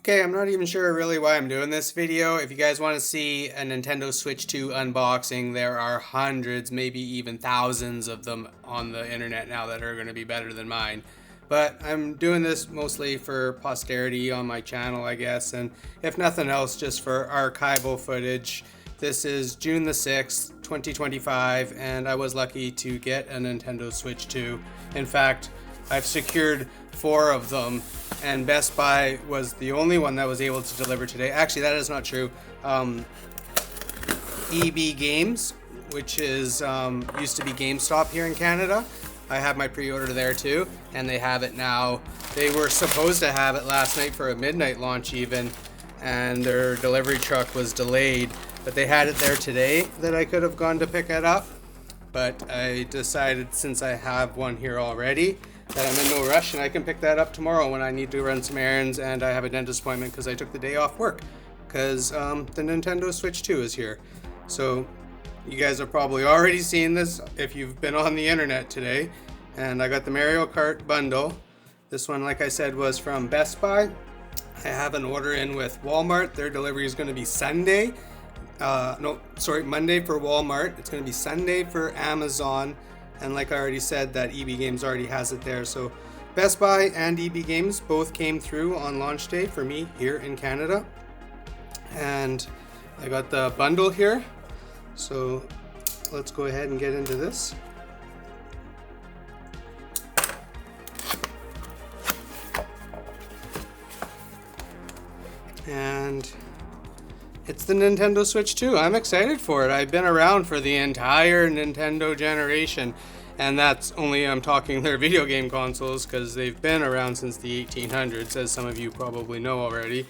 Okay, I'm not even sure really why I'm doing this video. If you guys want to see a Nintendo Switch 2 unboxing, there are hundreds, maybe even thousands of them on the internet now that are going to be better than mine. But I'm doing this mostly for posterity on my channel, I guess, and if nothing else, just for archival footage. This is June the 6th, 2025, and I was lucky to get a Nintendo Switch 2. In fact, I've secured 4 of them, and Best Buy was the only one that was able to deliver today. Actually, that is not true. EB Games, which is used to be GameStop here in Canada. I have my pre-order there too, and they have it now. They were supposed to have it last night for a midnight launch even, and their delivery truck was delayed, but they had it there today that I could have gone to pick it up. But I decided, since I have one here already, that I'm in no rush and I can pick that up tomorrow when I need to run some errands and I have a dentist appointment because I took the day off work because the Nintendo Switch 2 is here. So you guys have probably already seen this if you've been on the internet today. And I got the Mario Kart bundle. This one, like I said, was from Best Buy. I have an order in with Walmart. Their delivery is going to be Monday for Walmart. It's going to be Sunday for Amazon. And like I already said, that EB Games already has it there. So Best Buy and EB Games both came through on launch day for me here in Canada. And I got the bundle here. So let's go ahead and get into this. And it's the Nintendo Switch 2. I'm excited for it. I've been around for the entire Nintendo generation, and that's only I'm talking their video game consoles because they've been around since the 1800s, as some of you probably know already.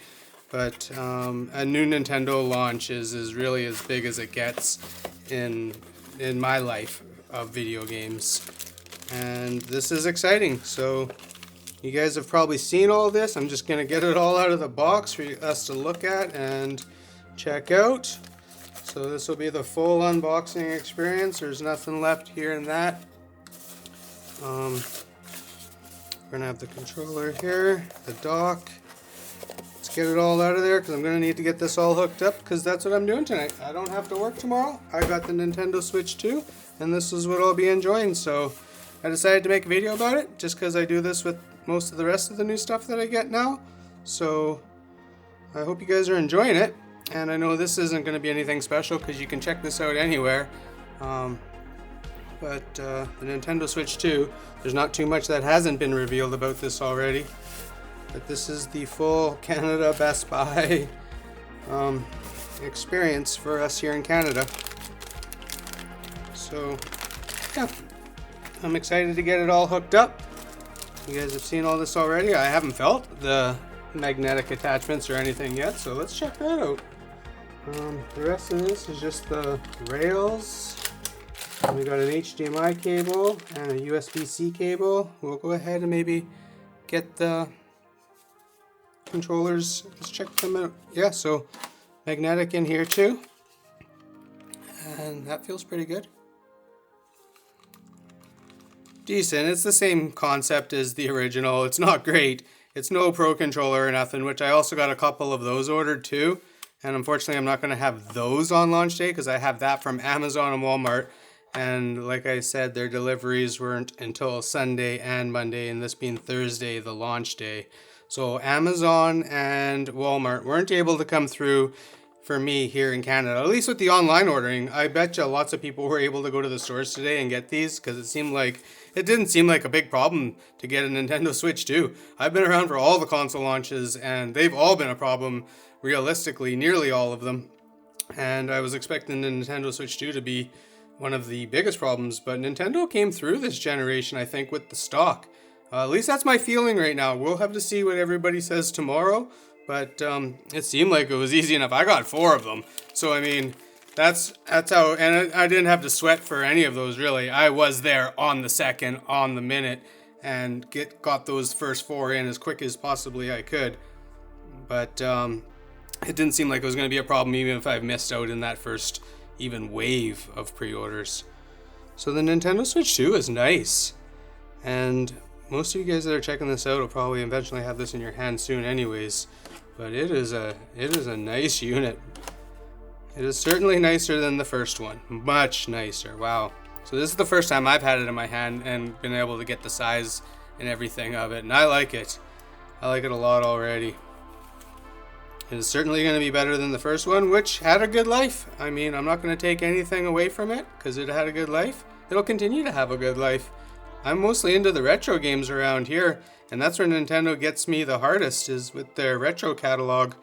But a new Nintendo launch is really as big as it gets in my life of video games, and this is exciting. So you guys have probably seen all this. I'm just gonna get it all out of the box for us to look at and check out. So this will be the full unboxing experience. There's nothing left here in that. We're gonna have the controller here, the dock. Let's get it all out of there because I'm gonna need to get this all hooked up because that's what I'm doing tonight. I don't have to work tomorrow. I got the Nintendo Switch 2 and this is what I'll be enjoying. So I decided to make a video about it just because I do this with most of the rest of the new stuff that I get now. So I hope you guys are enjoying it. And I know this isn't going to be anything special because you can check this out anywhere. But the Nintendo Switch 2, there's not too much that hasn't been revealed about this already. But this is the full Canada Best Buy experience for us here in Canada. So yeah, I'm excited to get it all hooked up. You guys have seen all this already. I haven't felt the magnetic attachments or anything yet, so let's check that out. The rest of this is just the rails. And we got an HDMI cable and a USB-C cable. We'll go ahead and maybe get the controllers. Let's check them out. Yeah, so magnetic in here too. And that feels pretty good. Decent. It's the same concept as the original. It's not great. It's no Pro Controller or nothing, which I also got a couple of those ordered too. And unfortunately, I'm not going to have those on launch day because I have that from Amazon and Walmart. And like I said, their deliveries weren't until Sunday and Monday, and this being Thursday, the launch day. So Amazon and Walmart weren't able to come through for me here in Canada, at least with the online ordering. I bet you lots of people were able to go to the stores today and get these because it didn't seem like a big problem to get a Nintendo Switch 2. I've been around for all the console launches and they've all been a problem, realistically, nearly all of them. And I was expecting the Nintendo Switch 2 to be one of the biggest problems, but Nintendo came through this generation, I think, with the stock. At least that's my feeling right now. We'll have to see what everybody says tomorrow. But it seemed like it was easy got 4 of them. So, I mean, that's how, and I didn't have to sweat for any of those, really. I was there on the second, on the minute, and got those first 4 in as quick as possibly I could. But it didn't seem like it was going to be a problem even if I missed out in that first even wave of pre-orders. So the Nintendo Switch 2 is nice. And most of you guys that are checking this out will probably eventually have this in your hand soon anyways. but it is a nice unit. It is certainly nicer than the first one. Much nicer. Wow. So this is the first time I've had it in my hand and been able to get the size and everything of it, and I like it. I like it a lot already. It is certainly going to be better than the first one, which had a good life. I mean, I'm not going to take anything away from it because it had a good life. It'll continue to have a good life. I'm mostly into the retro games around here, and that's where Nintendo gets me the hardest, is with their retro catalog,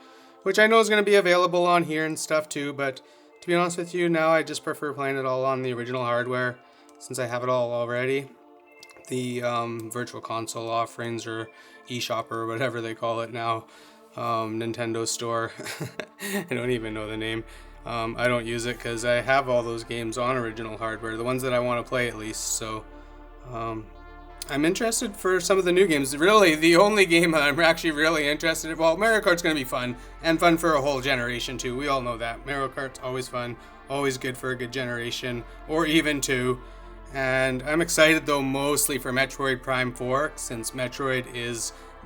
which I know is going to be available on here and stuff too, but to be honest with you, now I just prefer playing it all on the original hardware since I have it all already. The Virtual Console offerings, or eShop, or whatever they call it now, Nintendo Store. I don't even know the name. I don't use it because I have all those games on original hardware, the ones that I want to play at least. So I'm interested for some of the new games. Really, the only game I'm actually really interested in, well, Mario Kart's going to be fun, and fun for a whole generation too. We all know that. Mario Kart's always fun, always good for a good generation, or even two. And I'm excited though mostly for Metroid Prime 4, since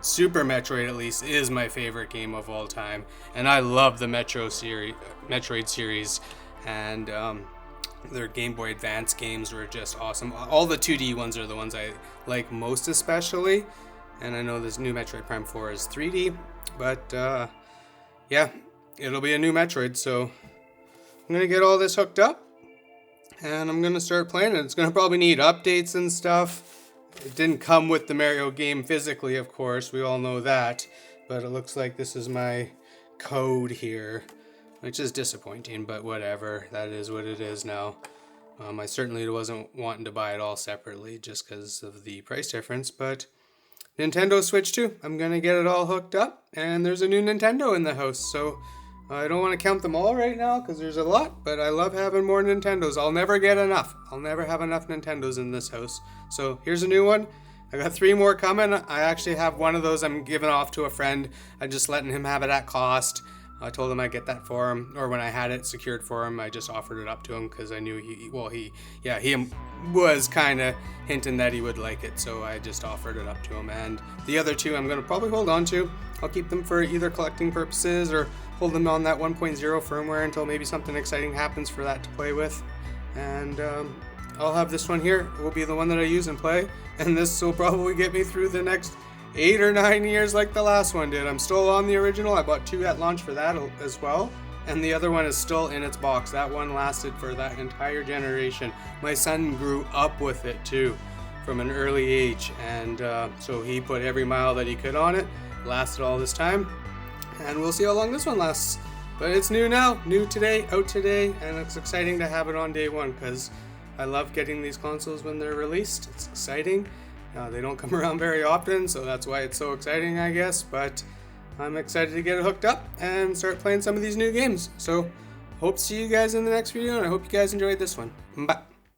Super Metroid at least, is my favorite game of all time. And I love the Metroid series, and their Game Boy Advance games were just awesome. All the 2D ones are the ones I like most especially. And I know this new Metroid Prime 4 is 3D, but yeah, it'll be a new Metroid, so I'm going to get all this hooked up. And I'm going to start playing it. It's going to probably need updates and stuff. It didn't come with the Mario game physically, of course. We all know that. But it looks like this is my code here, which is disappointing, but whatever. That is what it is now. I certainly wasn't wanting to buy it all separately just because of the price difference. But Nintendo Switch 2. I'm going to get it all hooked up. And there's a new Nintendo in the house, so I don't want to count them all right now because there's a lot, but I love having more Nintendos. I'll never get enough. I'll never have enough Nintendos in this house. So here's a new one. I got 3 more coming. I actually have one of those I'm giving off to a friend. I'm just letting him have it at cost. I told him I'd get that for him, or when I had it secured for him, I just offered it up to him because I knew he was kind of hinting that he would like it, so I just offered it up to him. And the other 2 I'm going to probably hold on to. I'll keep them for either collecting purposes or hold them on that 1.0 firmware until maybe something exciting happens for that to play with. And I'll have this one here. It will be the one that I use and play, and this will probably get me through the next 8 or 9 years like the last one did. I'm still on the original. I bought 2 at launch for that as well, and the other one is still in its box. That one lasted for that entire generation. My son grew up with it too from an early age, and so he put every mile that he could on it. Lasted all this time, and we'll see how long this one lasts. But it's new now, new today, out today, and it's exciting to have it on day one because I love getting these consoles when they're released. It's exciting. They don't come around very often, so that's why it's so exciting, I guess. But I'm excited to get it hooked up and start playing some of these new games. So hope to see you guys in the next video, and I hope you guys enjoyed this one. Bye.